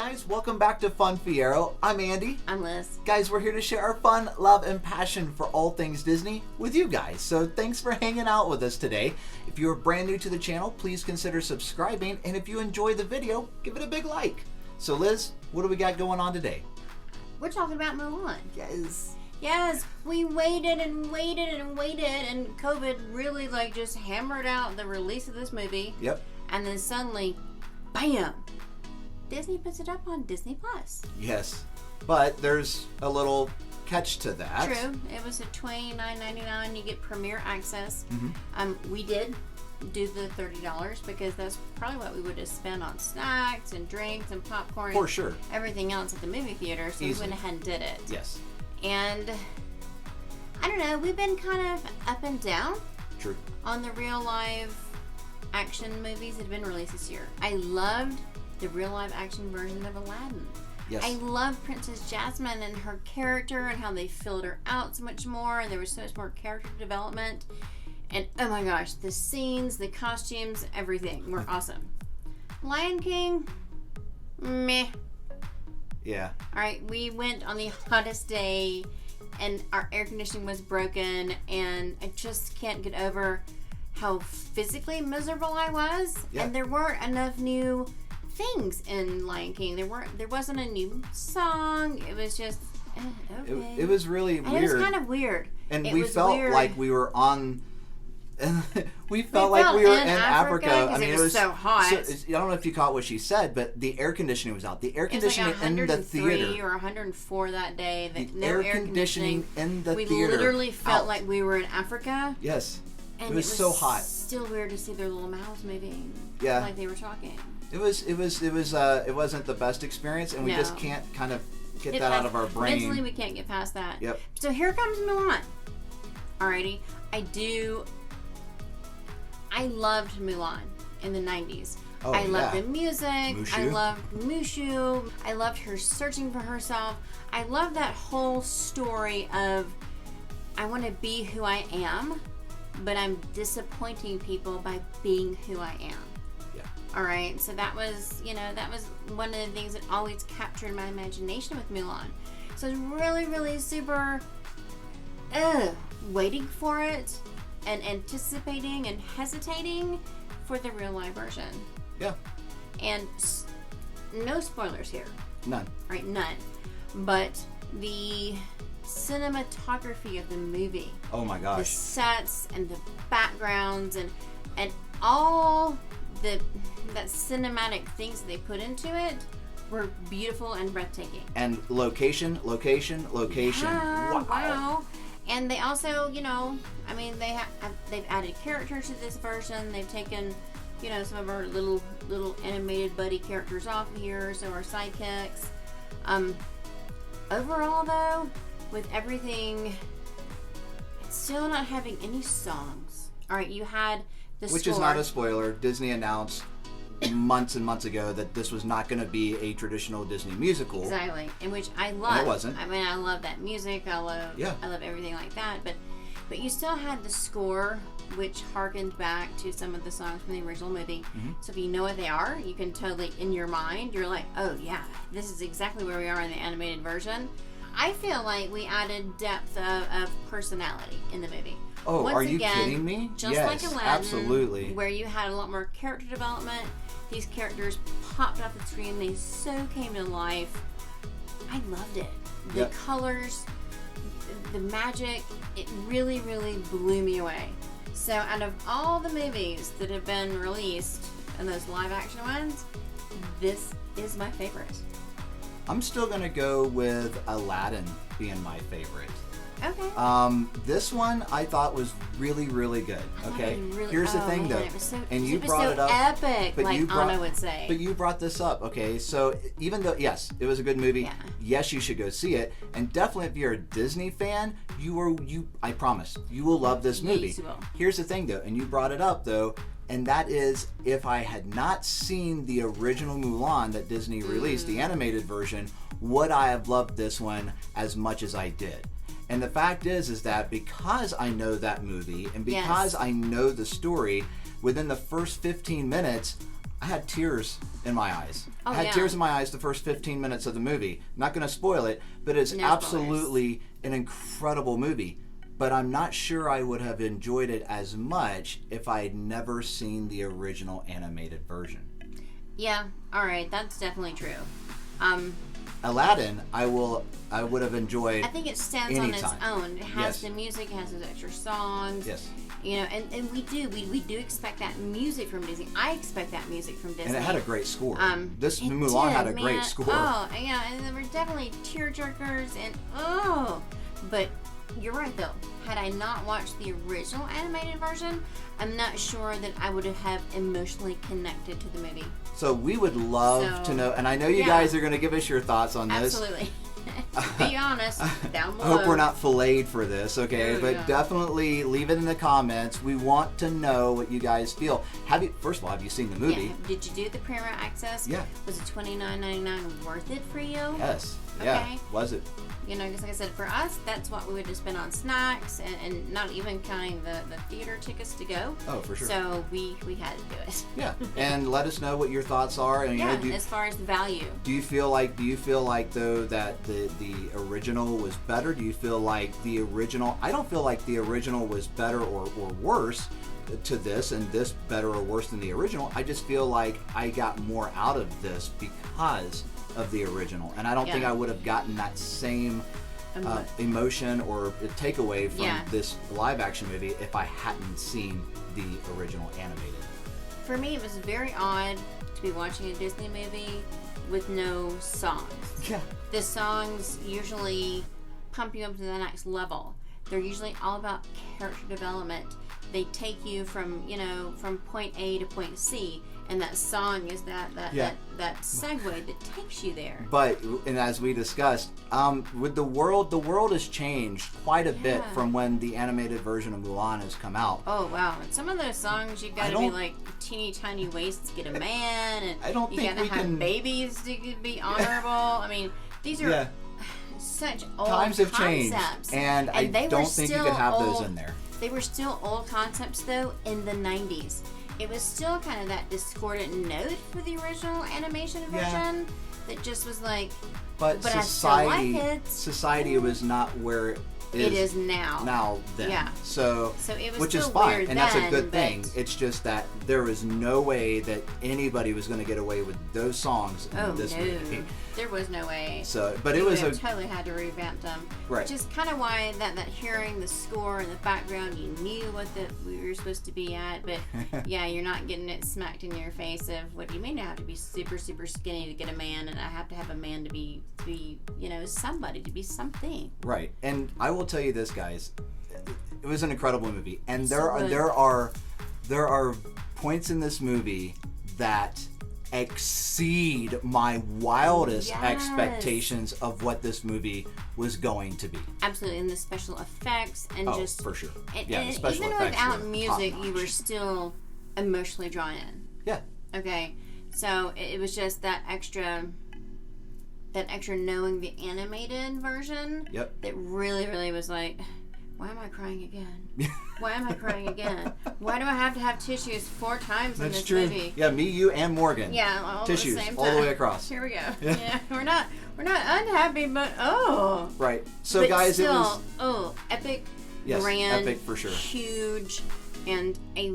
guys, welcome back to Fun Fiero. I'm Andy. I'm Liz. Guys, we're here to share our fun, love, and passion for all things Disney with you guys. So thanks for hanging out with us today. If you're brand new to the channel, please consider subscribing. And if you enjoyed the video, give it a big like. So Liz, what do we got going on today? We're talking about Mulan. Yes, we waited and waited and waited, and COVID really just hammered out the release of this movie. Yep. And then suddenly, bam! Disney puts it up on Disney Plus. Yes, but there's a little catch to that. True. It was a $29.99. You get premiere access. Mm-hmm. We did do the $30 because that's probably what we would have spent on snacks and drinks and popcorn. For sure. Everything else at the movie theater. So we went ahead and did it. Yes. And I don't know. We've been kind of up and down. True. On the real live action movies that have been released this year. I loved the real live action version of Aladdin. Yes. I love Princess Jasmine and her character and how they filled her out so much more, and there was so much more character development. And oh my gosh, the scenes, the costumes, everything were awesome. Lion King, meh. Yeah. Alright, we went on the hottest day and our air conditioning was broken, and I just can't get over how physically miserable I was. Yeah. And there weren't enough new things in Lion King. There wasn't a new song. It was just okay. It was really and weird. It was kind of weird. And it we felt weird. like we were on. we felt like we were in Africa. I mean, it was so hot. I don't know if you caught what she said, but the air conditioning was out. The air conditioning it was like in the theater. or 104 that day. The no air conditioning in the theater. We literally felt out. like we were in Africa. Yes. And it was so hot. Still weird to see their little mouths moving. Yeah. Like they were talking. It wasn't the best experience, and we just can't kind of get that out of our brain. Mentally, we can't get past that. Yep. So here comes Mulan. Alrighty. I loved Mulan in the 90s. Oh, I loved the music. Mushu. I loved Mushu. I loved her searching for herself. I loved that whole story of I want to be who I am, but I'm disappointing people by being who I am. Yeah. All right. So that was one of the things that always captured my imagination with Mulan. So I was really, really super waiting for it and anticipating and hesitating for the real live version. Yeah. And no spoilers here. None. Right, none. But the cinematography of the movie. Oh my gosh. The sets and the backgrounds and all that cinematic things that they put into it were beautiful and breathtaking. And location. Yeah, wow. And they also, they've added characters to this version. They've taken, some of our little animated buddy characters off here, so our sidekicks. Overall, though, with everything, it's still not having any songs. All right, you had the Which score. is not a spoiler. Disney announced months and months ago that this was not going to be a traditional Disney musical. Exactly, in which I love. And it wasn't. I mean, I love that music. I love everything like that. But you still had the score, which harkened back to some of the songs from the original movie. Mm-hmm. So if you know what they are, you can totally, in your mind, you're like, oh yeah, this is exactly where we are in the animated version. I feel like we added depth of personality in the movie. Oh, Once are you again, kidding me? Just yes, like Aladdin, absolutely. Where you had a lot more character development. These characters popped off the screen. They so came to life. I loved it. The colors, the magic, it really, really blew me away. So out of all the movies that have been released and those live action ones, this is my favorite. I'm still going to go with Aladdin being my favorite. Okay. This one I thought was really, really good. Okay. Here's the thing, though, it was so, and you it was brought so it up. Epic, but like you brought, Anna would say. But you brought this up, okay? So even though yes, it was a good movie. Yeah. Yes, you should go see it, and definitely if you're a Disney fan, I promise you will love this movie. Yes, you will. Here's the thing, though, and you brought it up, though. And that is, if I had not seen the original Mulan that Disney released, the animated version, would I have loved this one as much as I did? And the fact is that because I know that movie and because I know the story, within the first 15 minutes, I had tears in my eyes. Oh, I had yeah. tears in my eyes the first 15 minutes of the movie. Not going to spoil it, but it's No absolutely an incredible movie. But I'm not sure I would have enjoyed it as much if I had never seen the original animated version. Yeah, all right, that's definitely true. Aladdin, I would have enjoyed. I think it stands on its anytime. own. It has Yes. the music, it has those extra songs. Yes. You know, and we do expect that music from Disney. I expect that music from Disney. And it had a great score. This It Mulan had a did, great man. score. Oh, yeah, and there were definitely tearjerkers but you're right though. Had I not watched the original animated version, I'm not sure that I would have emotionally connected to the movie. So we would love to know, and I know you yeah. guys are going to give us your thoughts on this. Absolutely. To be honest, down I below. hope we're not filleted for this, okay? Oh, but yeah. definitely leave it in the comments. We want to know what you guys feel. First of all, have you seen the movie? Yeah. Did you do the premiere access? Yeah. Was it $29.99 worth it for you? Yes. Yeah. Okay. Was it? You know, because like I said, for us, that's what we would just spend on snacks and not even counting the theater tickets to go. Oh, for sure. So we had to do it. Yeah. And let us know what your thoughts are. And, Yeah, you know, as far as the value. do you feel like though that the original was better? Do you feel like the original? I don't feel like the original was better or worse to this, and this better or worse than the original. I just feel like I got more out of this because of the original, and I don't think I would have gotten that same emotion or takeaway from this live action movie if I hadn't seen the original animated. For me, it was very odd to be watching a Disney movie with no songs. Yeah. The songs usually pump you up to the next level. They're usually all about character development. They take you from point A to point C, and that song is that segue that takes you there. But, and as we discussed, with the world has changed quite a bit from when the animated version of Mulan has come out. Oh wow! And some of those songs you got to be like teeny tiny waists to get a man, and I don't you think got to we have can babies to be honorable. I mean, these are such old times have changed, concepts, and I they don't were think you still could have old. those in there. They were still old concepts though in the 90s. It was still kind of that discordant note for the original animation version that just was like, but society, I still like it. Society was not where it is now. Now then. Yeah. So it was which still is fine, weird and then, that's a good thing. but- It's just that there was no way that anybody was going to get away with those songs in this movie. There was no way. So, but it We was would have totally had to revamp them. Right. Which is kind of why that hearing the score in the background, you knew what we were supposed to be at, but yeah, you're not getting it smacked in your face of what do you mean I have to be super super skinny to get a man, and I have to have a man to be somebody, to be something. Right. And I will tell you this, guys, it was an incredible movie, and there are points in this movie that exceed my wildest expectations of what this movie was going to be. Absolutely, and the special effects and just for sure. And the special even effects without were music, top-notch. you were still emotionally drawn in. Yeah. Okay, so it was just that extra knowing the animated version. Yep. That really was like, why am I crying again? Why am I crying again? Why do I have to have tissues 4 times in this movie? Yeah, me, you, and Morgan. Yeah, all tissues at the same all time. the way across. Here we go. Yeah, we're not unhappy, but Right. So but guys, still, it was epic, yes, grand, epic for sure. huge, and I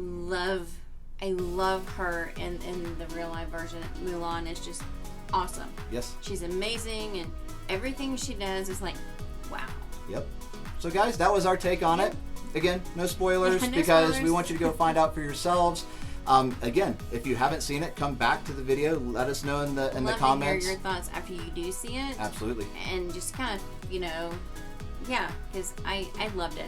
love her in the real life version. Mulan is just awesome. Yes. She's amazing, and everything she does is like, wow. Yep. So guys, that was our take on it. Again, no spoilers Yeah, no because spoilers. we want you to go find out for yourselves. Again, if you haven't seen it, come back to the video. Let us know in the Love comments. to hear your thoughts after you do see it. Absolutely. And just kind of, because I loved it.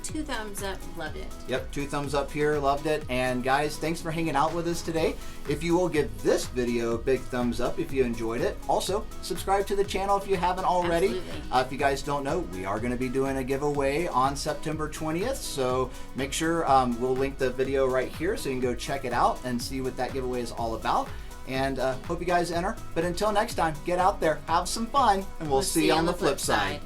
2 thumbs up, loved it. Yep, 2 thumbs up here, loved it. And guys, thanks for hanging out with us today. If you will give this video a big thumbs up if you enjoyed it. Also, subscribe to the channel if you haven't already. Absolutely. If you guys don't know, we are going to be doing a giveaway on September 20th. So make sure we'll link the video right here so you can go check it out and see what that giveaway is all about. And hope you guys enter. But until next time, get out there, have some fun, and we'll see you on the flip side.